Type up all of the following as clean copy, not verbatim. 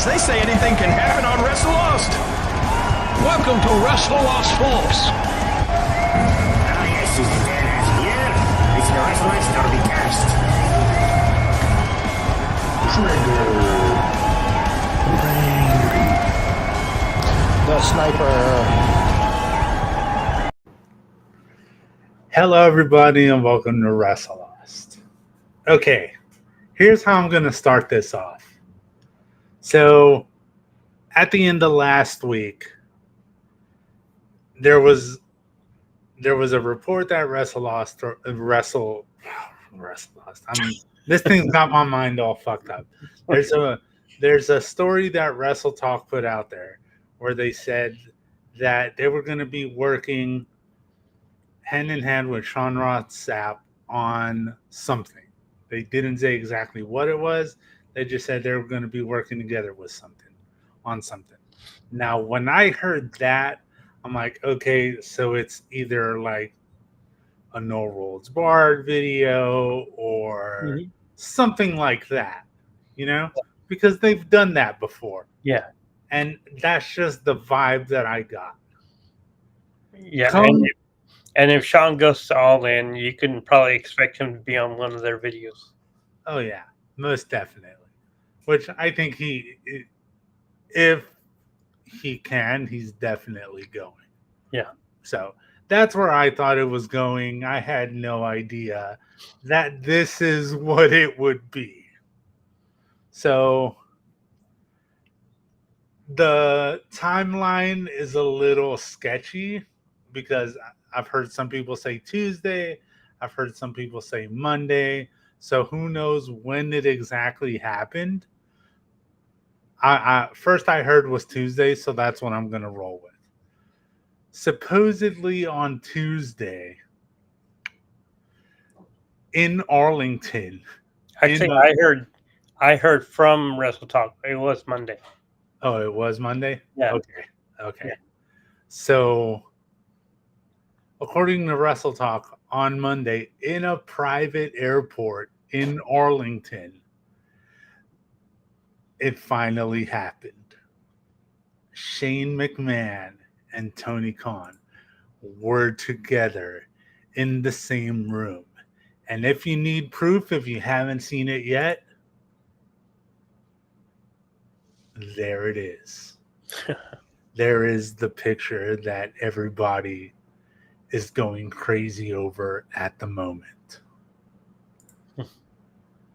because they say anything can happen on Wrestle Lost. Welcome to Wrestle Lost, folks. Ah, yes, she's the dead here. It's the Wrestle Story Cast. The sniper. Hello, everybody, and welcome to Wrestle Lost. Okay, here's how I'm going to start this off. So, at the end of last week, there was a report that Wrestle Lost. This thing's got my mind all fucked up. There's a story that Wrestle Talk put out there where they said that they were going to be working hand in hand with Sean Ross Sapp on something. They didn't say exactly what it was. They just said they were going to be working together on something. Now, when I heard that, I'm like, okay, so it's either like a No Rules Barred video or something like that, because they've done that before. Yeah. And that's just the vibe that I got. Yeah. And if Sean goes to All In, you can probably expect him to be on one of their videos. Oh, yeah, most definitely. Which I think if he can, he's definitely going. Yeah. So that's where I thought it was going. I had no idea that this is what it would be. So the timeline is a little sketchy because I've heard some people say Tuesday. I've heard some people say Monday. So who knows when it exactly happened. First I heard was Tuesday, so that's what I'm going to roll with. Supposedly on Tuesday in Arlington. Actually, I heard from Wrestle Talk. It was Monday. Oh, it was Monday? Yeah. Okay. Yeah. So, according to Wrestle Talk, on Monday, in a private airport in Arlington, it finally happened. Shane McMahon and Tony Khan were together in the same room. And if you need proof, if you haven't seen it yet, there it is. There is the picture that everybody is going crazy over at the moment.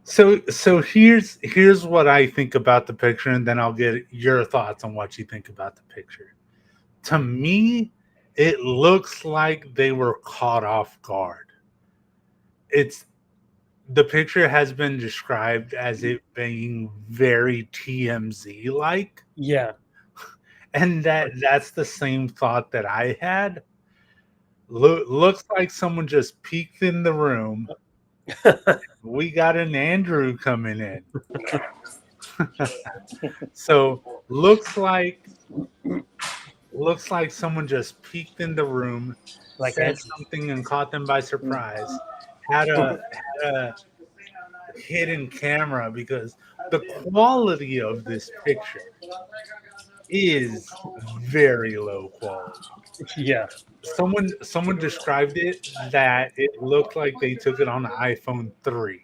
So here's what I think about the picture, and then I'll get your thoughts on what you think about the picture. To me, it looks like they were caught off guard. The picture has been described as it being very TMZ-like. Yeah. And that's the same thought that I had. Looks like someone just peeked in the room. We got an Andrew coming in. So looks like someone just peeked in the room, said something and caught them by surprise. Had a hidden camera, because the quality of this picture is very low quality. Yeah. Someone described it that it looked like they took it on an iPhone 3.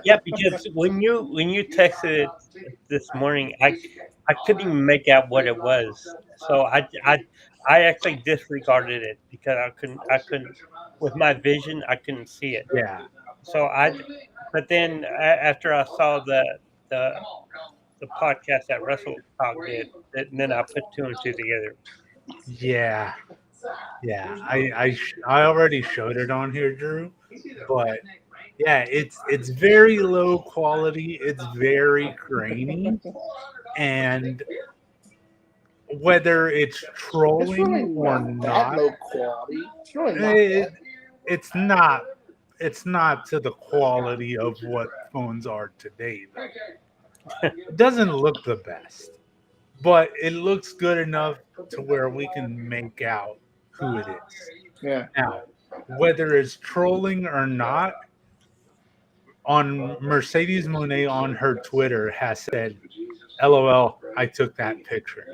Yeah, because when you texted it this morning, I couldn't even make out what it was. So I actually disregarded it because I couldn't with my vision I couldn't see it. Yeah. So but then after I saw the podcast that Wrestle Talk did, and then I put two and two together. Yeah. I already showed it on here, Drew, but yeah, it's very low quality. It's very grainy, and whether it's trolling or not, Low quality. It's really not. it's not to the quality of what phones are today. It doesn't look the best, but it looks good enough to where we can make out who it is. Yeah. Now, whether it's trolling or not, on Mercedes Moné on her Twitter has said LOL, I took that picture.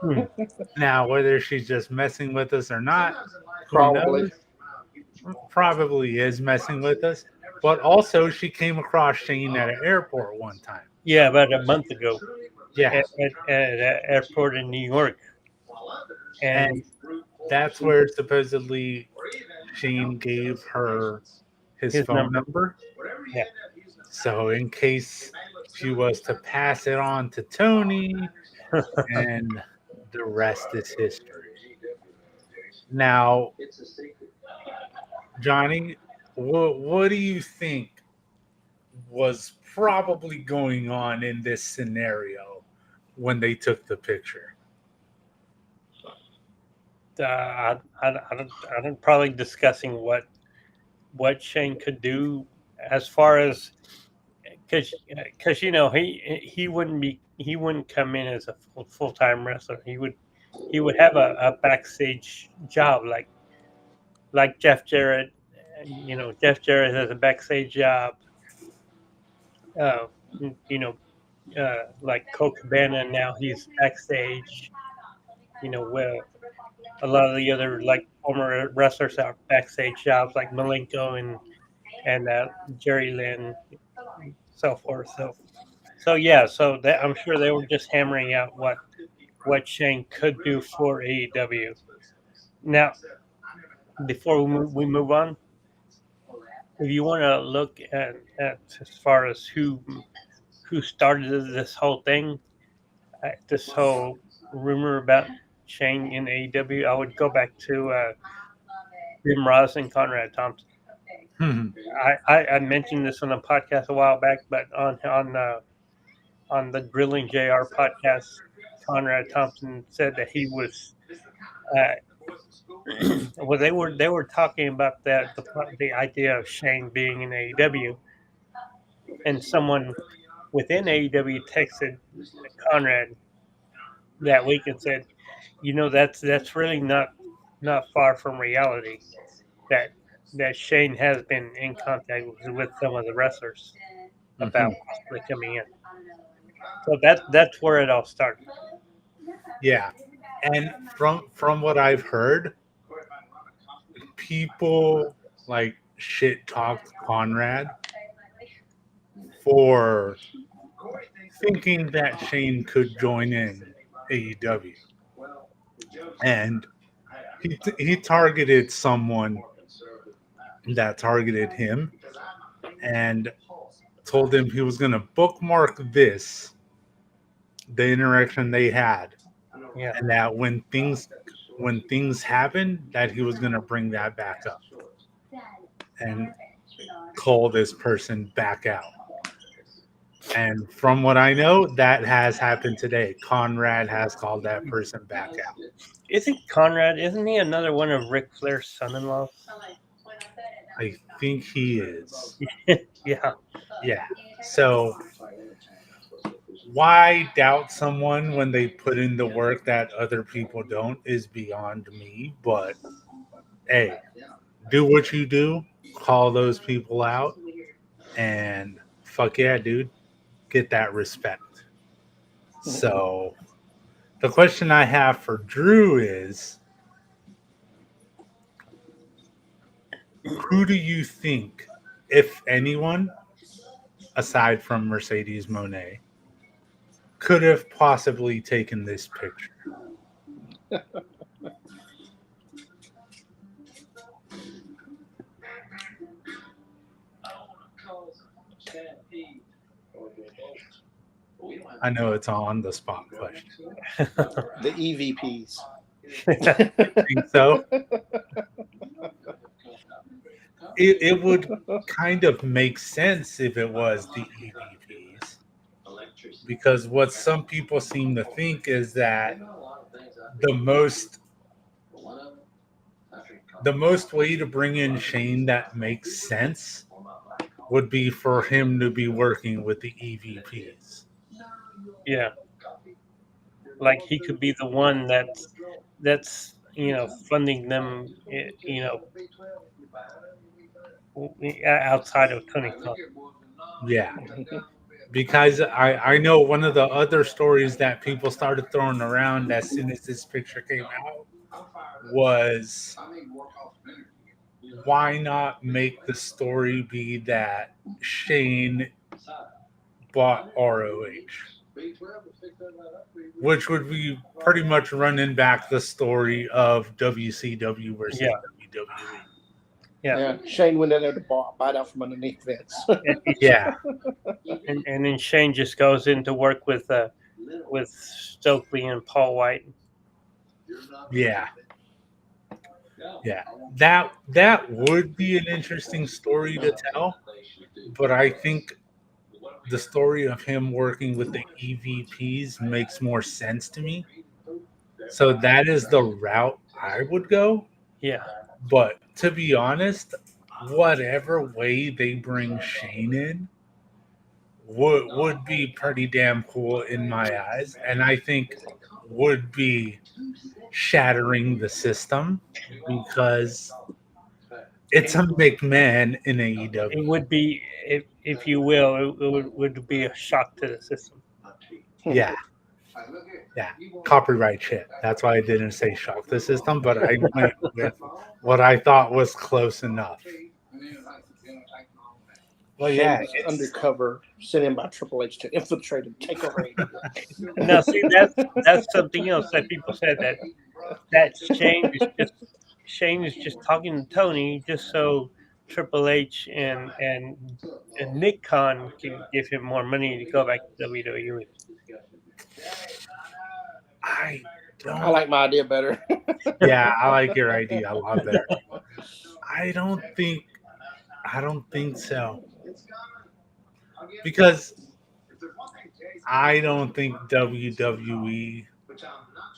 Hmm. Now, whether she's just messing with us or not, who Probably. knows? Probably is messing with us. But also, she came across Shane at an airport one time. Yeah, about a month ago Yeah. at an airport in New York. And And that's where supposedly Shane gave her his His phone number. number. Yeah. So in case she was to pass it on to Tony, and the rest is history. Now, Johnny, what do you think was probably going on in this scenario when they took the picture? I don't probably discussing what Shane could do as far as because you know he wouldn't come in as a full-time wrestler. He would have a backstage job like Jeff Jarrett. You know, Jeff Jarrett has a backstage job. Uh, you know, like Cole Cabana now he's backstage. You know, where a lot of the other like former wrestlers have backstage jobs like Malenko and Jerry Lynn, so forth. So yeah, so that, I'm sure they were just hammering out what Shane could do for AEW. Now, before we move on, if you want to look at as far as who started this whole thing, this whole rumor about Shane in AEW, I would go back to Jim Ross and Conrad Thompson. I mentioned this on a podcast a while back, but on the Grilling JR podcast, Conrad Thompson said that he was well they were talking about the idea of Shane being in AEW, and someone within AEW texted Conrad that week and said, you know, that's really not far from reality that Shane has been in contact with some of the wrestlers about possibly coming in. So that's where it all started. Yeah. And from what I've heard, people like shit talked Conrad for thinking that Shane could join in AEW. And he targeted someone that targeted him and told him he was going to bookmark the interaction they had. Yeah. And that when things happen, that he was going to bring that back up and call this person back out. And from what I know, that has happened today. Conrad has called that person back out. Isn't he another one of Ric Flair's son-in-laws? I think he is. Yeah. Yeah. So why doubt someone when they put in the work that other people don't is beyond me. But hey, do what you do, call those people out, and fuck yeah, dude, get that respect. So the question I have for Drew is, who do you think, if anyone, aside from Mercedes Moné, could have possibly taken this picture? I know it's on the spot question. The EVPs. Think so? It would kind of make sense if it was the EVPs, because what some people seem to think is that the most way to bring in Shane that makes sense would be for him to be working with the EVPs. Yeah. Like he could be the one that's funding them, outside of Tony Khan. Yeah. because I know one of the other stories that people started throwing around as soon as this picture came out was, why not make the story be that Shane bought ROH, which would be pretty much running back the story of WCW versus WWE. Yeah, Shane went in there to bite out from underneath Vince. Yeah, And then Shane just goes in to work with Stokely and Paul White. yeah. That would be an interesting story to tell, but I think the story of him working with the EVPs makes more sense to me. So that is the route I would go. Yeah. But to be honest, whatever way they bring Shane in would be pretty damn cool in my eyes, and I think would be shattering the system because it's a McMahon in AEW. It would be, if you will, it would be a shock to the system. Yeah. Copyright shit. That's why I didn't say shock the system, but I went with what I thought was close enough. Well, yeah, Shane's undercover, sent in by Triple H to infiltrate and take over. Now, see, that's something else that people said that Shane is just talking to Tony just so Triple H and Nick Khan can give him more money to go back to WWE. I I like my idea better. Yeah, I like your idea a lot better. I don't think so. Because I don't think WWE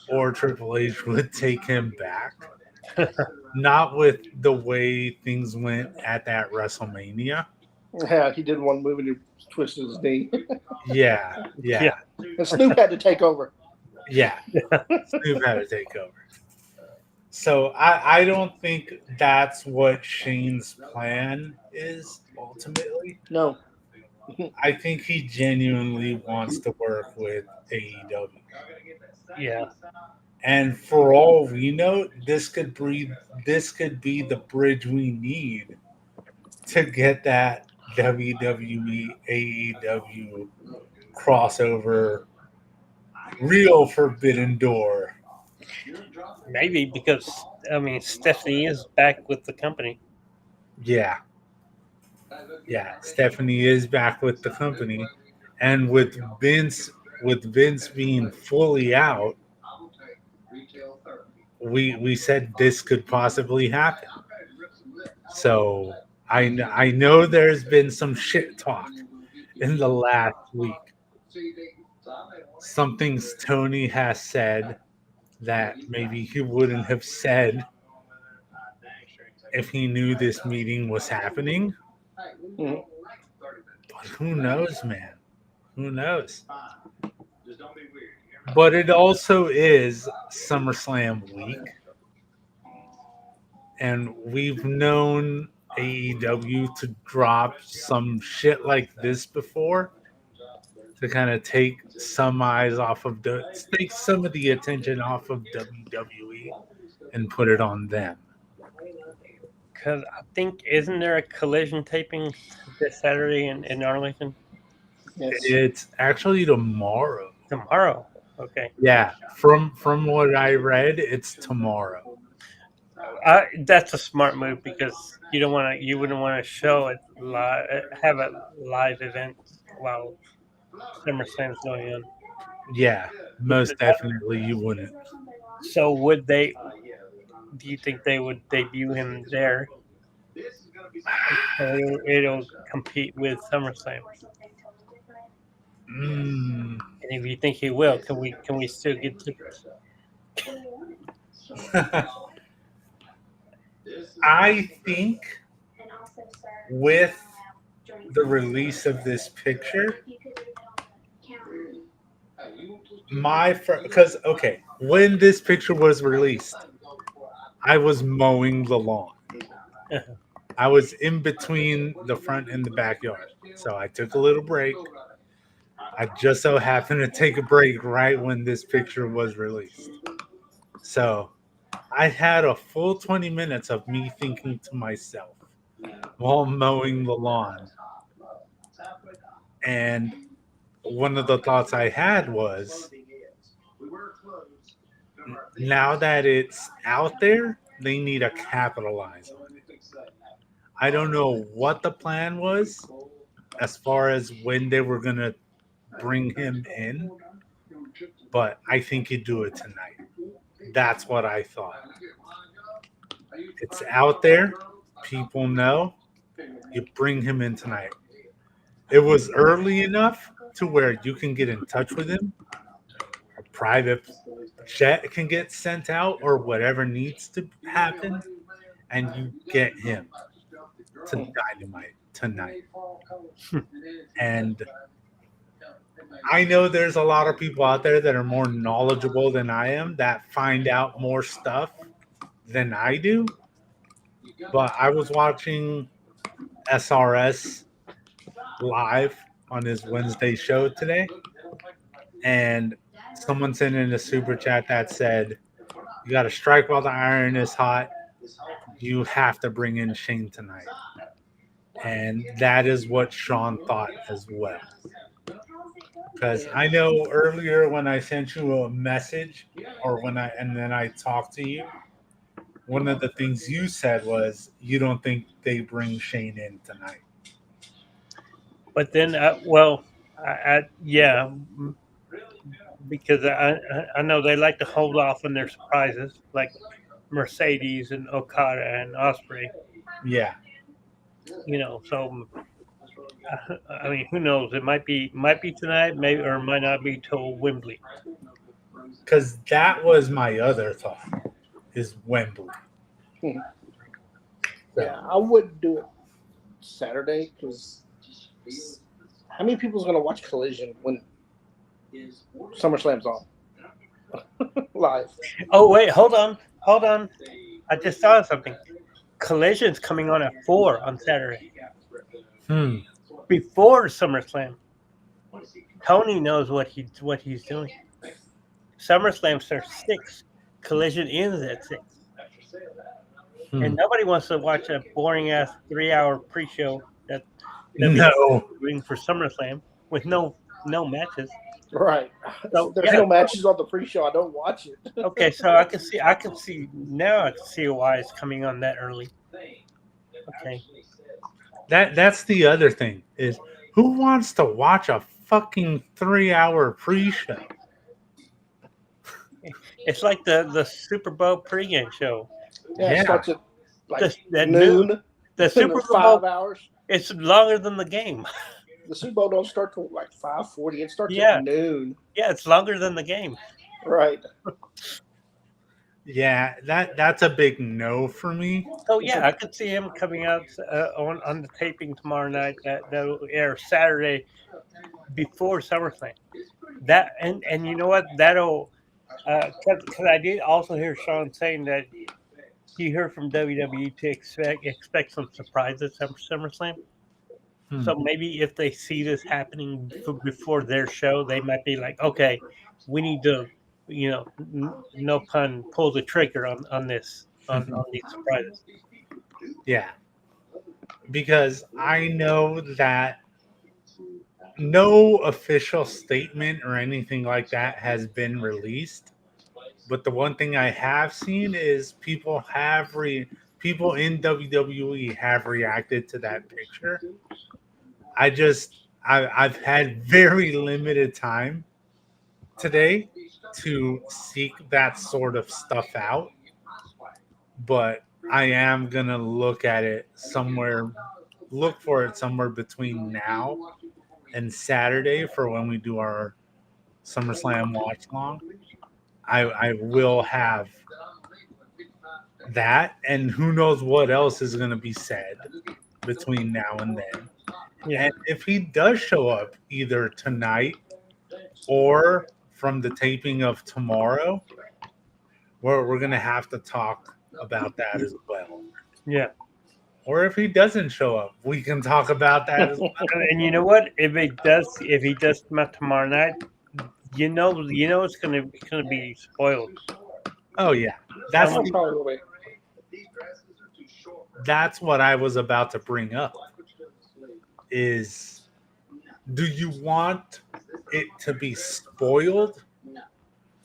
or Triple H would take him back. Not with the way things went at that WrestleMania. Yeah, he did one move and he twisted his knee. Yeah. And Snoop had to take over. Yeah. Snoop had to take over. So I don't think that's what Shane's plan is ultimately. No. I think he genuinely wants to work with AEW. Yeah. And for all we know, this could be the bridge we need to get that WWE AEW crossover, real Forbidden Door. Maybe because Stephanie is back with the company. Yeah, Stephanie is back with the company, and with Vince being fully out, we said this could possibly happen. So I know there's been some shit talk in the last week. Some things Tony has said that maybe he wouldn't have said if he knew this meeting was happening. Mhm. But who knows, man? Who knows? But it also is SummerSlam week. And we've known AEW to drop some shit like this before to kind of take some eyes off of take some of the attention off of WWE and put it on them. Because I think, isn't there a Collision taping this Saturday in Arlington? Yes. It's actually tomorrow. Tomorrow. Okay. Yeah, from what I read, it's tomorrow. That's a smart move because you wouldn't want to show it live, have a live event while SummerSlam's going on. Yeah, most definitely you wouldn't. So do you think they would debut him there? So it'll compete with SummerSlam. And if you think he will, can we still get tickets? I think with the release of this picture, when this picture was released, I was mowing the lawn. I was in between the front and the backyard. So I took a little break, I just so happened to take a break right when this picture was released. So I had a full 20 minutes of me thinking to myself while mowing the lawn. And one of the thoughts I had was, now that it's out there, they need to capitalize on it. I don't know what the plan was as far as when they were going to bring him in, but I think you do it tonight. That's what I thought. It's out there. People know. You bring him in tonight. It was early enough to where you can get in touch with him. A private jet can get sent out or whatever needs to happen, and you get him to Dynamite tonight. And I know there's a lot of people out there that are more knowledgeable than I am that find out more stuff than I do. But I was watching SRS live on his Wednesday show today, and someone sent in a super chat that said, "You got to strike while the iron is hot. You have to bring in Shane tonight." And that is what Sean thought as well. Because I know earlier when I sent you a message, or then I talked to you, one of the things you said was you don't think they bring Shane in tonight. But then, yeah, because I know they like to hold off on their surprises, like Mercedes and Okada and Osprey. Yeah. So I mean, who knows? It might be tonight, maybe, or it might not be till Wembley. Because that was my other thought, is Wembley. Yeah, I wouldn't do it Saturday because how many people's gonna watch Collision when SummerSlam's on live? Oh wait, hold on. I just saw something. Collision's coming on at 4 on Saturday. Before SummerSlam. Tony knows what he's doing. SummerSlam starts 6. Collision ends at 6. And nobody wants to watch a boring ass 3-hour pre-show that we're doing for SummerSlam with no matches. Right. So, there's no matches on the pre-show. I don't watch it. Okay, so I can see why it's coming on that early. Okay. That's the other thing, is who wants to watch a fucking 3-hour pre-show? It's like the Super Bowl pregame show. Yeah, it starts at like At noon. The Super Bowl 5 hours. It's longer than the game. The Super Bowl don't start till like 5:40. It starts Yeah. at noon. Yeah, it's longer than the game. Right. Yeah, that's a big no for me. So yeah, I could see him coming out on the taping tomorrow night that'll air Saturday before SummerSlam. That and you know what, that'll because I did also hear Sean saying that he heard from WWE to expect some surprises at SummerSlam. So maybe if they see this happening before their show, they might be like, okay, we need to, no pun, pull the trigger on this, on these surprises. Yeah. Because I know that no official statement or anything like that has been released. But the one thing I have seen is people in WWE have reacted to that picture. I've had very limited time today to seek that sort of stuff out, but I am gonna look for it somewhere between now and Saturday for when we do our SummerSlam watch long. I will have that, and who knows what else is going to be said between now and then. Yeah. And if he does show up either tonight or from the taping of tomorrow, we're going to have to talk about that as well. Yeah. Or if he doesn't show up, we can talk about that as well. And you know what? If he does come out tomorrow night, you know it's gonna be spoiled. Oh yeah, that's I'll probably wait. that's what I was about to bring up. Is do you want it to be spoiled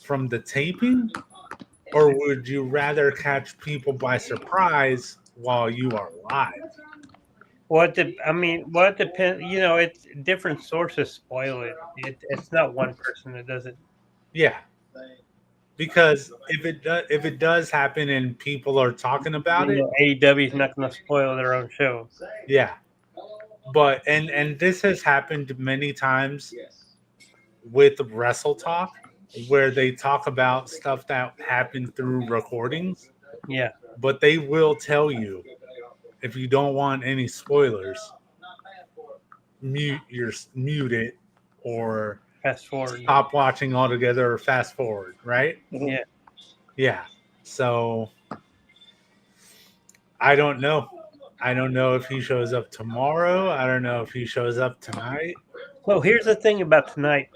from the taping, or would you rather catch people by surprise while you are live? What it depends. You know, it's different sources spoil it. It's not one person that does it. Yeah, because if it does happen and people are talking about You it, know, AEW is not going to spoil their own show. yeah. But and this has happened many times with Wrestle Talk, where they talk about stuff that happened through recordings, Yeah, but they will tell you if you don't want any spoilers, mute it or fast forward. stop watching altogether or fast forward, right? Yeah, Yeah. So I don't know. I don't know if he shows up tomorrow. I don't know if he shows up tonight. Well, here's the thing about tonight.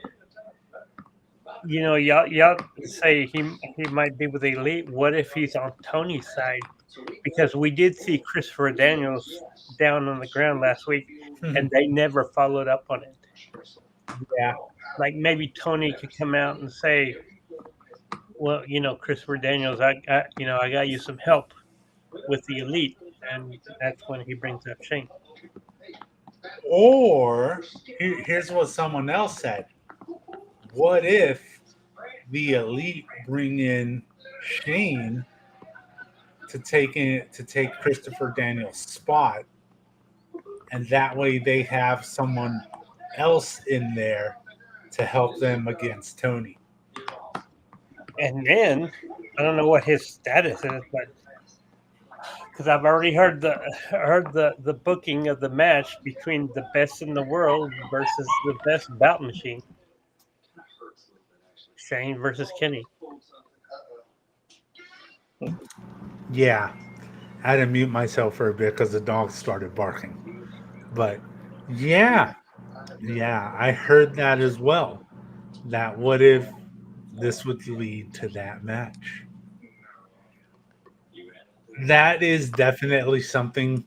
You know, y'all say he might be with Elite. What if he's on Tony's side? Because we did see Christopher Daniels down on the ground last week, and they never followed up on it. Yeah. Like maybe Tony could come out and say, "Well, you know, Christopher Daniels, I got you some help with the Elite," and that's when he brings up Shane. Or here's what someone else said. What if the Elite bring in Shane to take Christopher Daniels' spot, and that way they have someone else in there to help them against Tony. And then I don't know what his status is, but because I've already heard the booking of the match between the best in the world versus the best bout machine, Shane versus Kenny. Yeah, I had to mute myself for a bit because the dog started barking. But yeah, I heard that as well. That what if this would lead to that match? That is definitely something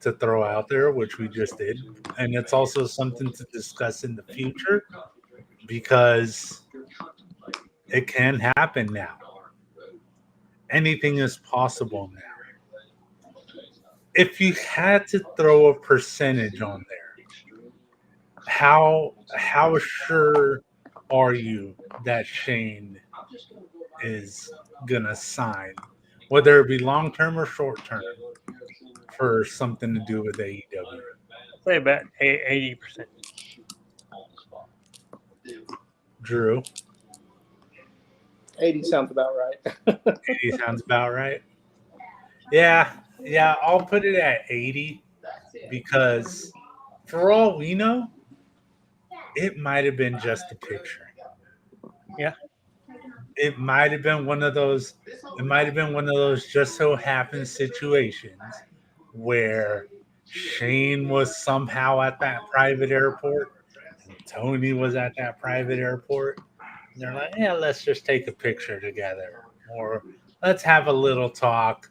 to throw out there, which we just did. And it's also something to discuss in the future because it can happen now. Anything is possible now. If you had to throw a percentage on there, how sure are you that Shane is gonna sign, whether it be long term or short term, for something to do with AEW? Say about 80%. Drew, 80 sounds about right. 80 sounds about right. Yeah, I'll put it at 80 because for all we know, it might have been just a picture. Yeah. It might have been one of those just so happen situations where Shane was somehow at that private airport and Tony was at that private airport. And they're like, yeah, let's just take a picture together, or let's have a little talk.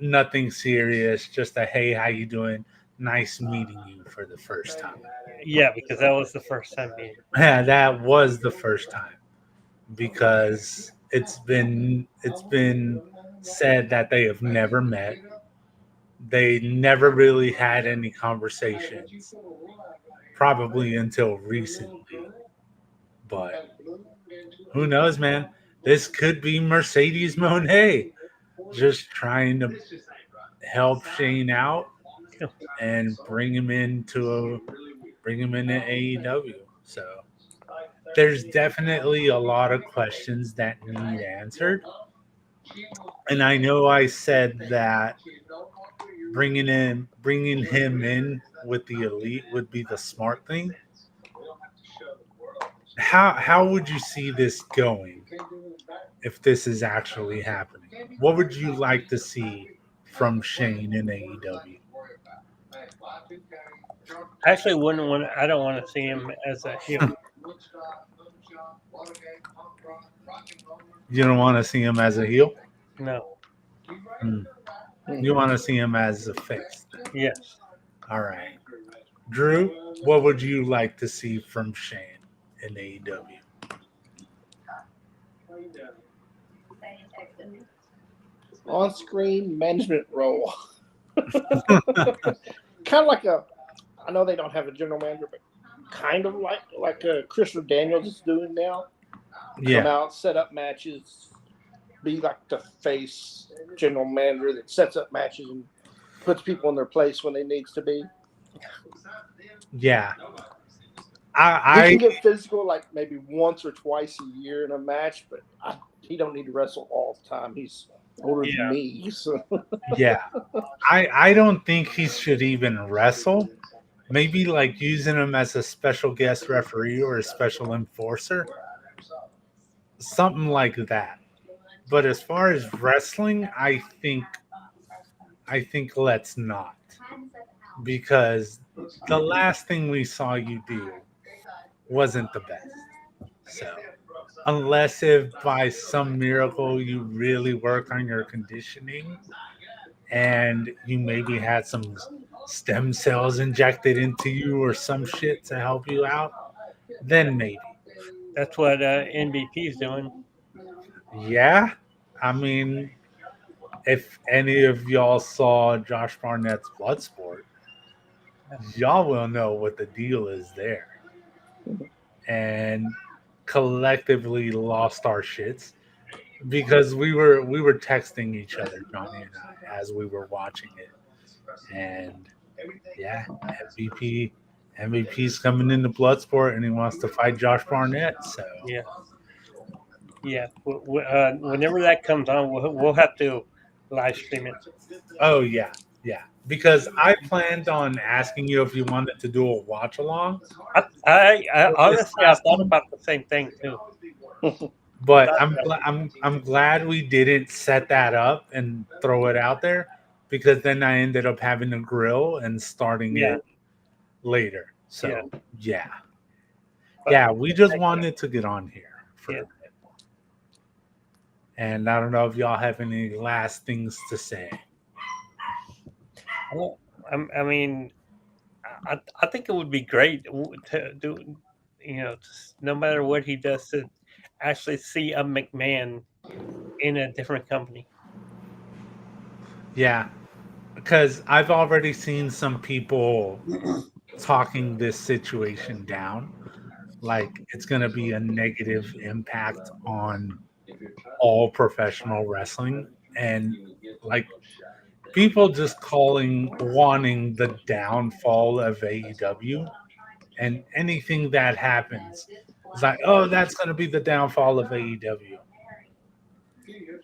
Nothing serious, just a hey, how you doing? Nice meeting you for the first time. Yeah, because that was the first time meeting. Yeah, that was the first time because it's been said that they have never met. They never really had any conversations, probably until recently. But who knows, man? This could be Mercedes Moné just trying to help Shane out and bring him into AEW. So there's definitely a lot of questions that need answered. And I know I said that bringing him in with the Elite would be the smart thing. How would you see this going if this is actually happening? What would you like to see from Shane in AEW? I actually wouldn't want. I don't want to see him as a heel. You don't want to see him as a heel? No. You want to see him as a face? Yes. All right. Drew, what would you like to see from Shane in AEW? On-screen management role. Kind of like I know they don't have a general manager, but kind of like Chris Daniels is doing now. Come Yeah. out, set up matches, be like the face general manager that sets up matches and puts people in their place when they needs to be. Yeah. He I can get physical like maybe once or twice a year in a match, but he don't need to wrestle all the time. He's older than me. So. yeah. I don't think he should even wrestle. Maybe like using him as a special guest referee or a special enforcer. Something like that. But as far as wrestling, I think let's not. Because the last thing we saw you do wasn't the best. So unless if by some miracle you really work on your conditioning and you maybe had some stem cells injected into you or some shit to help you out, then maybe. That's what NBP is doing. Yeah. I mean, if any of y'all saw Josh Barnett's Bloodsport, y'all will know what the deal is there. And collectively lost our shits because we were texting each other, Johnny and I, as we were watching it. And yeah, MVP's coming into Bloodsport and he wants to fight Josh Barnett. So yeah. Whenever that comes on, we'll have to live stream it. Oh yeah. Because I planned on asking you if you wanted to do a watch along. I honestly I thought about the same thing too. But I'm glad we didn't set that up and throw it out there because then I ended up having to grill and starting it later. So yeah, we just wanted to get on here for a bit. And I don't know if y'all have any last things to say. Well, I mean, I think it would be great to do, no matter what he does, to actually see a McMahon in a different company. Yeah, because I've already seen some people talking this situation down. Like it's going to be a negative impact on all professional wrestling. And like people just wanting the downfall of AEW, and anything that happens is like, oh, that's going to be the downfall of AEW.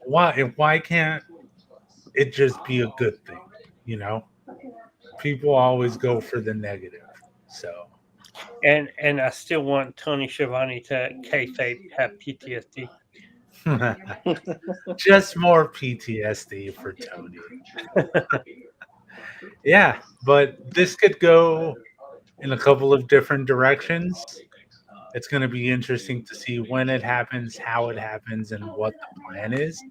Why can't it just be a good thing? You know, people always go for the negative. So, and I still want Tony Schiavone to kayfabe have PTSD. just more PTSD for Tony. Yeah, but this could go in a couple of different directions. It's going to be interesting to see when it happens, how it happens, and what the plan is.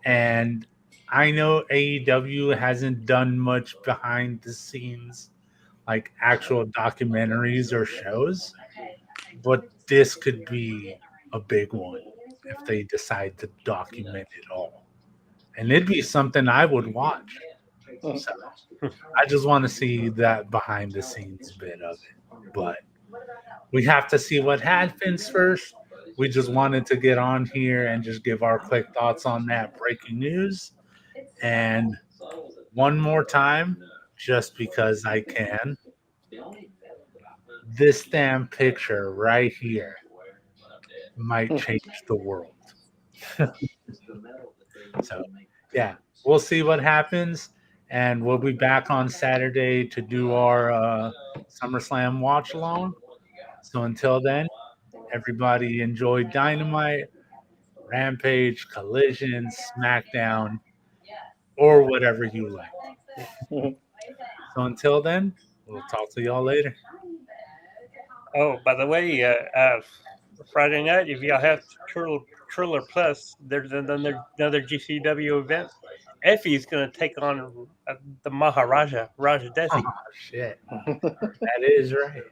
And I know AEW hasn't done much behind the scenes, like actual documentaries or shows, but this could be a big one if they decide to document it all. And it'd be something I would watch. So I just want to see that behind the scenes bit of it. But we have to see what happens first. We just wanted to get on here and just give our quick thoughts on that breaking news. And one more time, just because I can, this damn picture right here might change the world. So, yeah, we'll see what happens. And we'll be back on Saturday to do our SummerSlam watch along. So until then, everybody enjoy Dynamite, Rampage, Collision, SmackDown, or whatever you like. Mhm. So until then, we'll talk to y'all later. Oh, by the way, Friday night, if y'all have Triller Plus, there's another GCW event. Effie's going to take on the Maharaja, Raja Oh Desi. shit, that is right.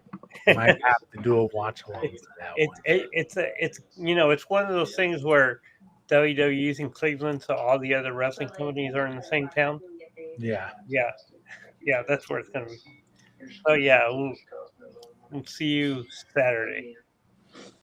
Might have to do a watch along to that one. It's it's one of those things where WWE's in Cleveland, so all the other wrestling companies are in the same town. Yeah. Yeah, that's where it's going to be. So yeah, we'll see you Saturday.